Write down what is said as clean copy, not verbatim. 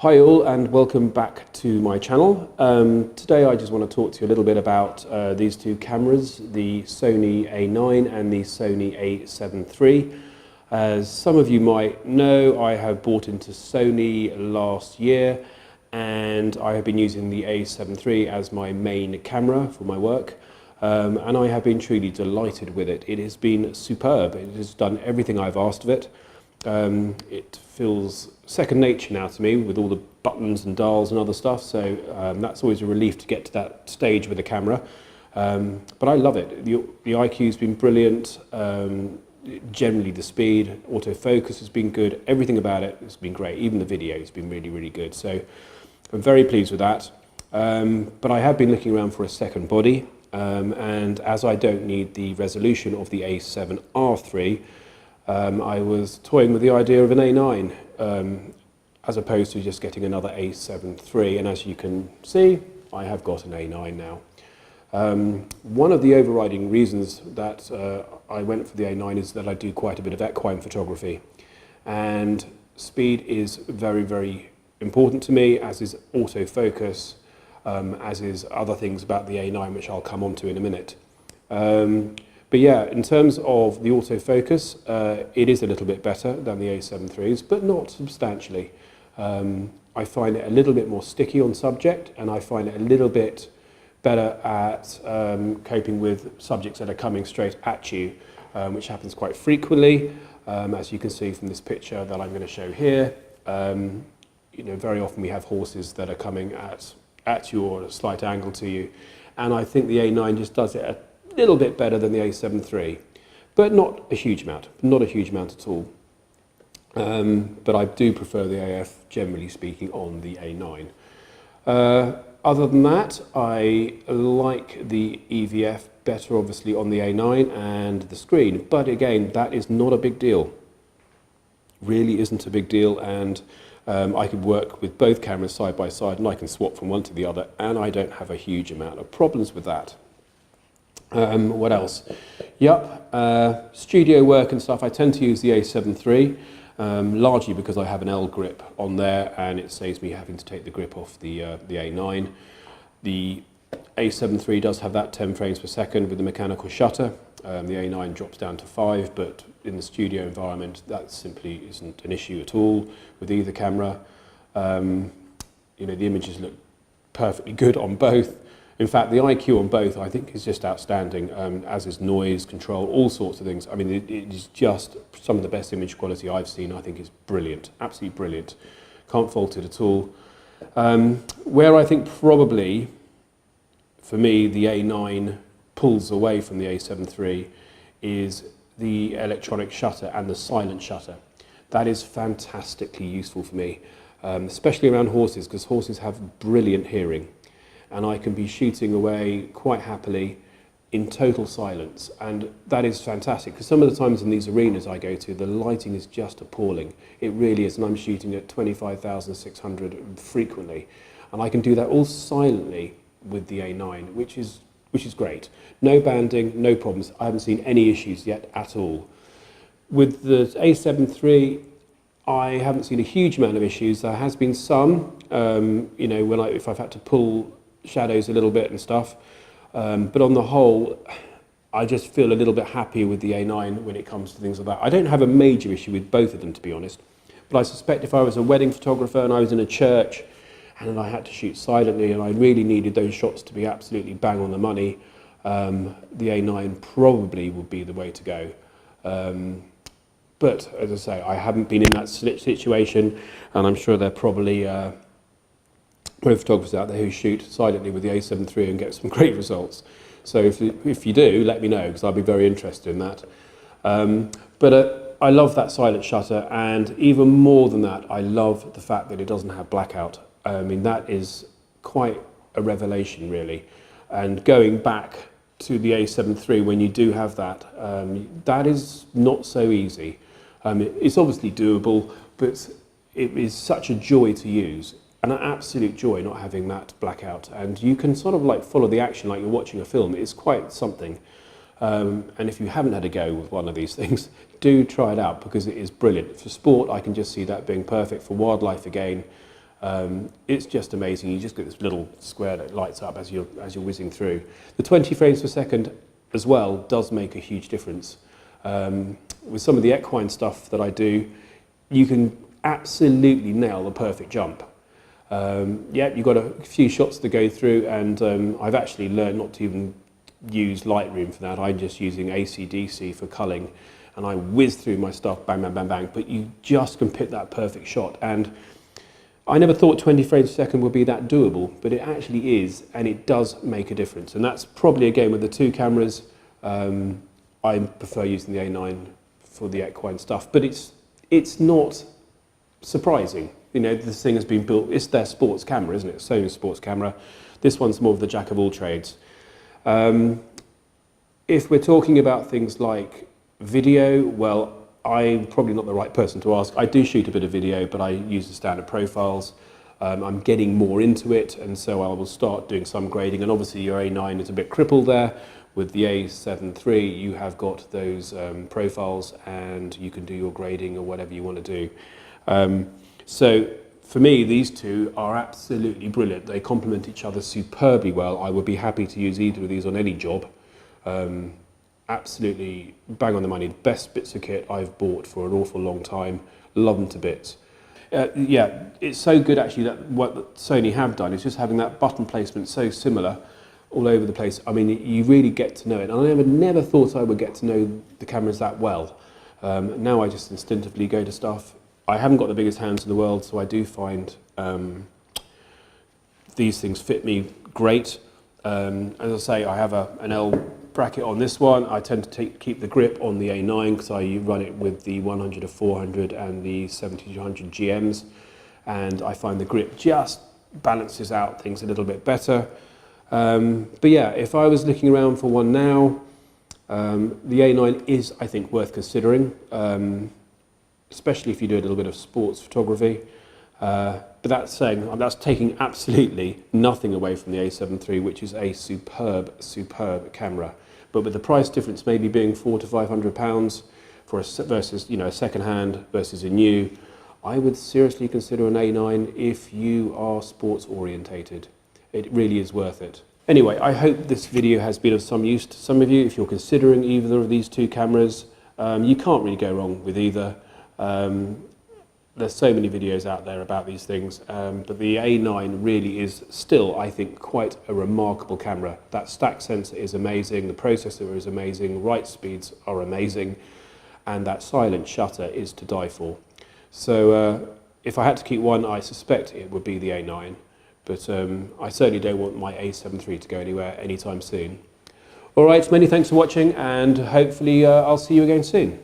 Hi all and welcome back to my channel. Today I just want to talk to you a little bit about these two cameras, the Sony A9 and the Sony A7 III. As some of you might know, I have bought into Sony last year and I have been using the A7 III as my main camera for my work. And I have been truly delighted with it. It has been superb. It has done everything I've asked of it. It feels second nature now to me with all the buttons and dials and other stuff, so that's always a relief to get to that stage with the camera. But I love it. The IQ's been brilliant. Generally the speed, autofocus has been good. Everything about it has been great. Even the video has been really, really good. So I'm very pleased with that. But I have been looking around for a second body, and as I don't need the resolution of the A7R III, I was toying with the idea of an A9 as opposed to just getting another A7 III, and as you can see I have got an A9 now. One of the overriding reasons that I went for the A9 is that I do quite a bit of equine photography, and speed is very, very important to me, as is autofocus, as is other things about the A9 which I'll come on to in a minute. But yeah, in terms of the autofocus, it is a little bit better than the A7 III's, but not substantially. I find it a little bit more sticky on subject, and I find it a little bit better at coping with subjects that are coming straight at you, which happens quite frequently, as you can see from this picture that I'm going to show here. You know, very often we have horses that are coming at you or at a slight angle to you, and I think the A9 just does it a little bit better than the A7 III, but not a huge amount, at all. But I do prefer the AF, generally speaking, on the A9. Other than that, I like the EVF better, obviously, on the A9 and the screen, but again, that is not a big deal. Really isn't a big deal, and I could work with both cameras side by side, and I can swap from one to the other, and I don't have a huge amount of problems with that. What else? Yep, studio work and stuff, I tend to use the A7 III, largely because I have an L grip on there and it saves me having to take the grip off the A9. The A7 III does have that 10 frames per second with the mechanical shutter. The A9 drops down to 5, but in the studio environment that simply isn't an issue at all with either camera. You know, the images look perfectly good on both. In fact, the IQ on both I think is just outstanding, as is noise control, all sorts of things. I mean, it is just some of the best image quality I've seen. I think it's brilliant, absolutely brilliant. Can't fault it at all. Where I think probably, for me, the A9 pulls away from the A7 III is the electronic shutter and the silent shutter. That is fantastically useful for me, especially around horses, because horses have brilliant hearing. And I can be shooting away quite happily in total silence, and that is fantastic, because some of the times in these arenas I go to, the lighting is just appalling. It really is, and I'm shooting at 25,600 frequently, and I can do that all silently with the A9, which is great. No banding, no problems. I haven't seen any issues yet at all. With the A7 III, I haven't seen a huge amount of issues. There has been some, you know, if I've had to pull shadows a little bit and stuff, but on the whole I just feel a little bit happier with the A9 when it comes to things like that. I don't have a major issue with both of them, to be honest, but I suspect if I was a wedding photographer and I was in a church and I had to shoot silently and I really needed those shots to be absolutely bang on the money, the A9 probably would be the way to go. But as I say, I haven't been in that situation, and I'm sure there are probably photographers out there who shoot silently with the A7 III and get some great results. So if you do, let me know, because I'll be very interested in that. But I love that silent shutter, and even more than that, I love the fact that it doesn't have blackout. I mean, that is quite a revelation, really. And going back to the A7 III, when you do have that, that is not so easy. It's obviously doable, but it is such a joy to use. An absolute joy not having that blackout, and you can sort of like follow the action like you're watching a film. It's quite something, and if you haven't had a go with one of these things, do try it out, because it is brilliant. For sport, I can just see that being perfect. For wildlife, again, It's just amazing. You just get this little square that lights up as you're whizzing through. The 20 frames per second as well does make a huge difference. With some of the equine stuff that I do, you can absolutely nail the perfect jump. Yeah, you've got a few shots to go through, and I've actually learned not to even use Lightroom for that. I'm just using AC/DC for culling, and I whiz through my stuff, bang, bang, bang, bang, but you just can pick that perfect shot. And I never thought 20 frames per second would be that doable, but it actually is, and it does make a difference. And that's probably, again, with the two cameras, I prefer using the A9 for the equine stuff, but it's not surprising. You know, this thing has been built, it's their sports camera, isn't it? Sony sports camera. This one's more of the jack of all trades. If we're talking about things like video, well, I'm probably not the right person to ask. I do shoot a bit of video, but I use the standard profiles. I'm getting more into it, and so I will start doing some grading. And obviously your A9 is a bit crippled there. With the A7III, you have got those profiles, and you can do your grading or whatever you want to do. So for me, these two are absolutely brilliant. They complement each other superbly well. I would be happy to use either of these on any job. Absolutely bang on the money. Best bits of kit I've bought for an awful long time. Love them to bits. Yeah, it's so good actually that what Sony have done is just having that button placement so similar all over the place. I mean, you really get to know it. And I never thought I would get to know the cameras that well. Now I just instinctively go to stuff. I haven't got the biggest hands in the world, so I do find these things fit me great. As I say, I have an L bracket on this one. I tend to keep the grip on the A9 because I run it with the 100-400 and the 70-200 GMs, and I find the grip just balances out things a little bit better. But yeah, if I was looking around for one now, the A9 is, I think, worth considering, especially if you do a little bit of sports photography. But that's taking absolutely nothing away from the A7III, which is a superb, superb camera. But with the price difference maybe being £400 to £500 for versus, you know, a second hand versus a new, I would seriously consider an A9 if you are sports orientated. It really is worth it. Anyway, I hope this video has been of some use to some of you. If you're considering either of these two cameras, you can't really go wrong with either. There's so many videos out there about these things, but the A9 really is still, I think, quite a remarkable camera. That stack sensor is amazing, the processor is amazing, write speeds are amazing, and that silent shutter is to die for. So if I had to keep one, I suspect it would be the A9, but I certainly don't want my A7III to go anywhere anytime soon. All right, many thanks for watching, and hopefully I'll see you again soon.